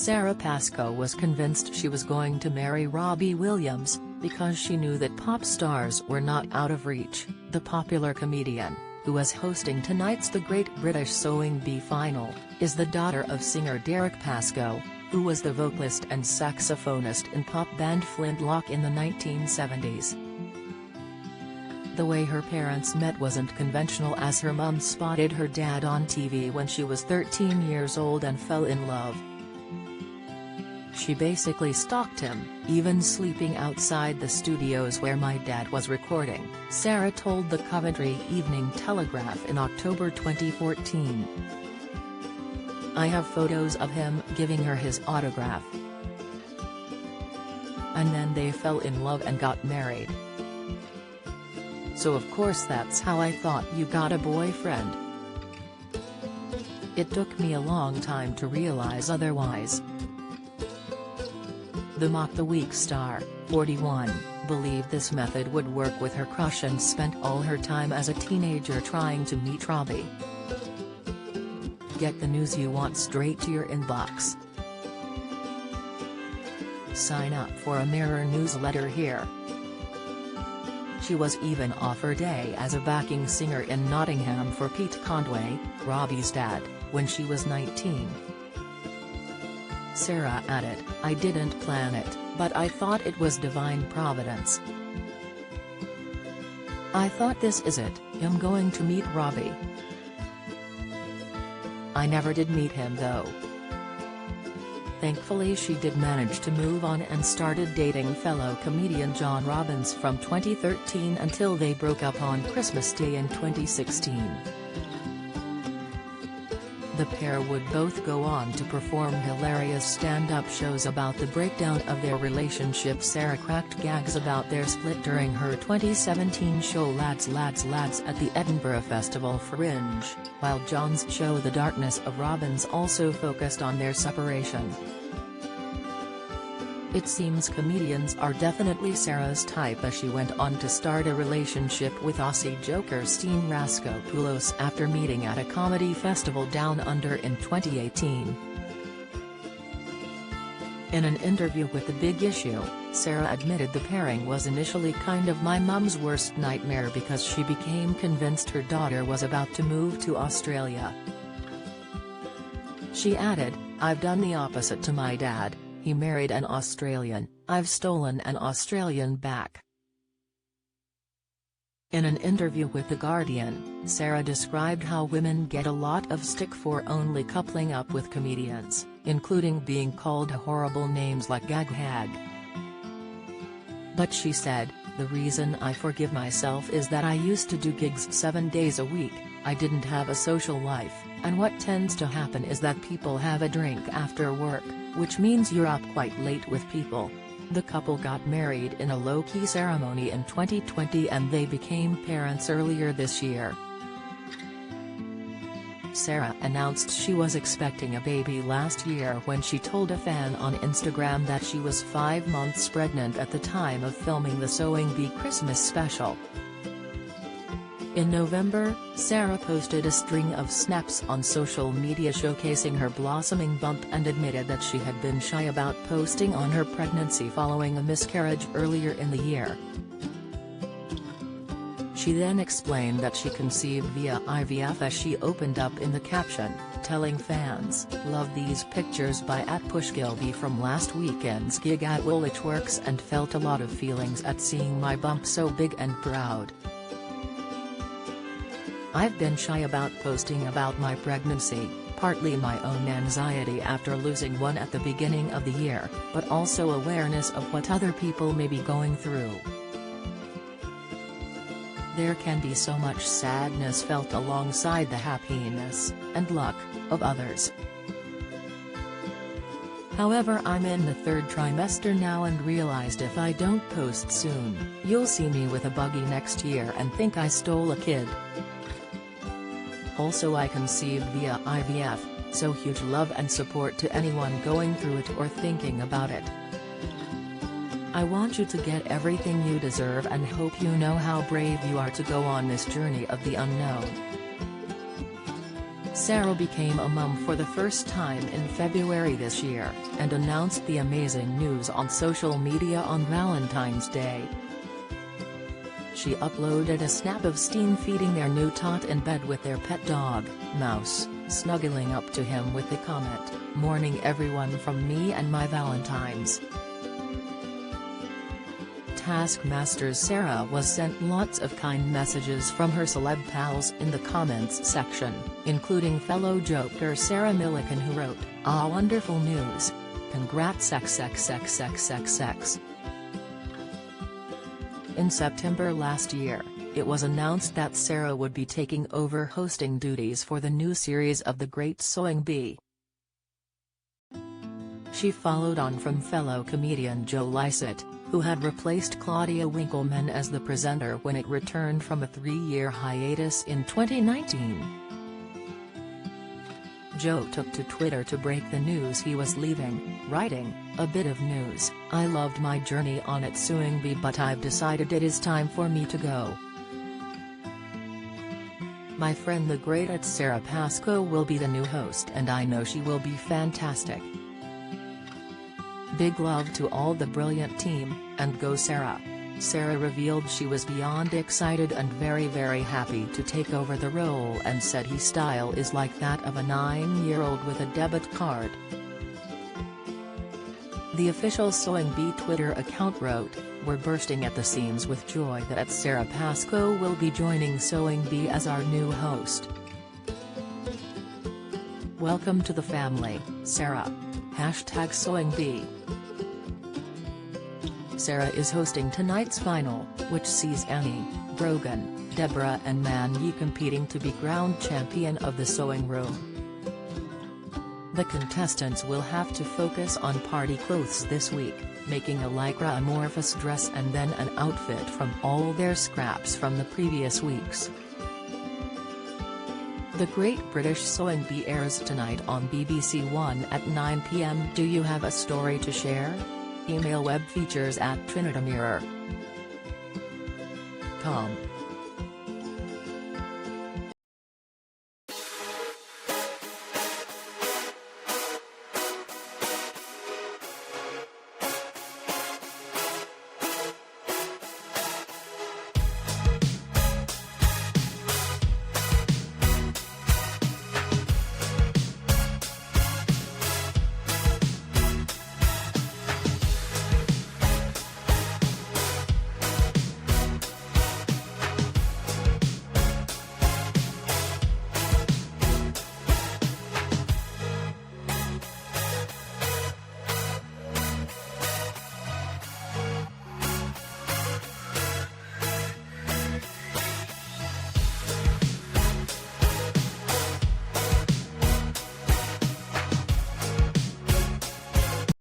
Sara Pascoe was convinced she was going to marry Robbie Williams, because she knew that pop stars were not out of reach. The popular comedian, who was hosting tonight's The Great British Sewing Bee final, is the daughter of singer Sara Pascoe, who was the vocalist and saxophonist in pop band Flintlock in the 1970s. The way her parents met wasn't conventional, as her mum spotted her dad on TV when she was 13 years old and fell in love. She basically stalked him, even sleeping outside the studios where my dad was recording, Sara told the Coventry Evening Telegraph in October 2014. I have photos of him giving her his autograph. And then they fell in love and got married. So of course that's how I thought you got a boyfriend. It took me a long time to realize otherwise. The Mock the Week star, 41, believed this method would work with her crush and spent all her time as a teenager trying to meet Robbie. Get the news you want straight to your inbox. Sign up for a Mirror newsletter here. She was even offered as a backing singer in Nottingham for Pete Conway, Robbie's dad, when she was 19. Sara added, I didn't plan it, but I thought it was divine providence. I thought this is it, I'm going to meet Robbie. I never did meet him though. Thankfully she did manage to move on and started dating fellow comedian John Robbins from 2013 until they broke up on Christmas Day in 2016. The pair would both go on to perform hilarious stand-up shows about the breakdown of their relationship. Sara cracked gags about their split during her 2017 show Lads Lads Lads at the Edinburgh Festival Fringe, while John's show The Darkness of Robbins also focused on their separation. It seems comedians are definitely Sara's type, as she went on to start a relationship with Aussie joker Steen Raskopoulos after meeting at a comedy festival down under in 2018. In an interview with The Big Issue, Sara admitted the pairing was initially kind of my mum's worst nightmare because she became convinced her daughter was about to move to Australia. She added, I've done the opposite to my dad. He married an Australian, I've stolen an Australian back. In an interview with The Guardian, Sara described how women get a lot of stick for only coupling up with comedians, including being called horrible names like gag hag. But she said, the reason I forgive myself is that I used to do gigs 7 days a week, I didn't have a social life, and what tends to happen is that people have a drink after work, which means you're up quite late with people. The couple got married in a low-key ceremony in 2020 and they became parents earlier this year. Sara announced she was expecting a baby last year when she told a fan on Instagram that she was 5 months pregnant at the time of filming the Sewing Bee Christmas special. In November, Sara posted a string of snaps on social media showcasing her blossoming bump and admitted that she had been shy about posting on her pregnancy following a miscarriage earlier in the year. She then explained that she conceived via IVF as she opened up in the caption, telling fans, "Love these pictures by @pushgilby from last weekend's gig at Woolwich Works and felt a lot of feelings at seeing my bump so big and proud. I've been shy about posting about my pregnancy, partly my own anxiety after losing one at the beginning of the year, but also awareness of what other people may be going through. There can be so much sadness felt alongside the happiness and luck of others. However, I'm in the 3rd trimester now and realized if I don't post soon, you'll see me with a buggy next year and think I stole a kid. Also, I conceived via IVF, so huge love and support to anyone going through it or thinking about it. I want you to get everything you deserve and hope you know how brave you are to go on this journey of the unknown. Sara became a mum for the first time in February this year, and announced the amazing news on social media on Valentine's Day. She uploaded a snap of Steen feeding their new tot in bed with their pet dog, Mouse, snuggling up to him with the comment, "Morning everyone from me and my Valentines." Taskmaster's Sara was sent lots of kind messages from her celeb pals in the comments section, including fellow joker Sarah Millican, who wrote, "Ah, wonderful news. Congrats XXXXXX." In September last year, it was announced that Sara would be taking over hosting duties for the new series of The Great Sewing Bee. She followed on from fellow comedian Joe Lycett, who had replaced Claudia Winkleman as the presenter when it returned from a 3-year hiatus in 2019. Joe took to Twitter to break the news he was leaving, writing, "A bit of news, I loved my journey on It Sewing Bee, but I've decided it is time for me to go. My friend the great Sara Pascoe will be the new host, and I know she will be fantastic. Big love to all the brilliant team, and go Sara." Sara revealed she was beyond excited and very happy to take over the role, and said his style is like that of a 9-year-old with a debit card. The official Sewing Bee Twitter account wrote, "We're bursting at the seams with joy that Sara Pascoe will be joining Sewing Bee as our new host. Welcome to the family, Sara. #SewingBee." Sara is hosting tonight's final, which sees Annie, Brogan, Deborah and Man-Yi competing to be crowned champion of the sewing room. The contestants will have to focus on party clothes this week, making a lycra amorphous dress and then an outfit from all their scraps from the previous weeks. The Great British Sewing Bee airs tonight on BBC One at 9 p.m. Do you have a story to share? Email webfeatures@trinitymirror.com.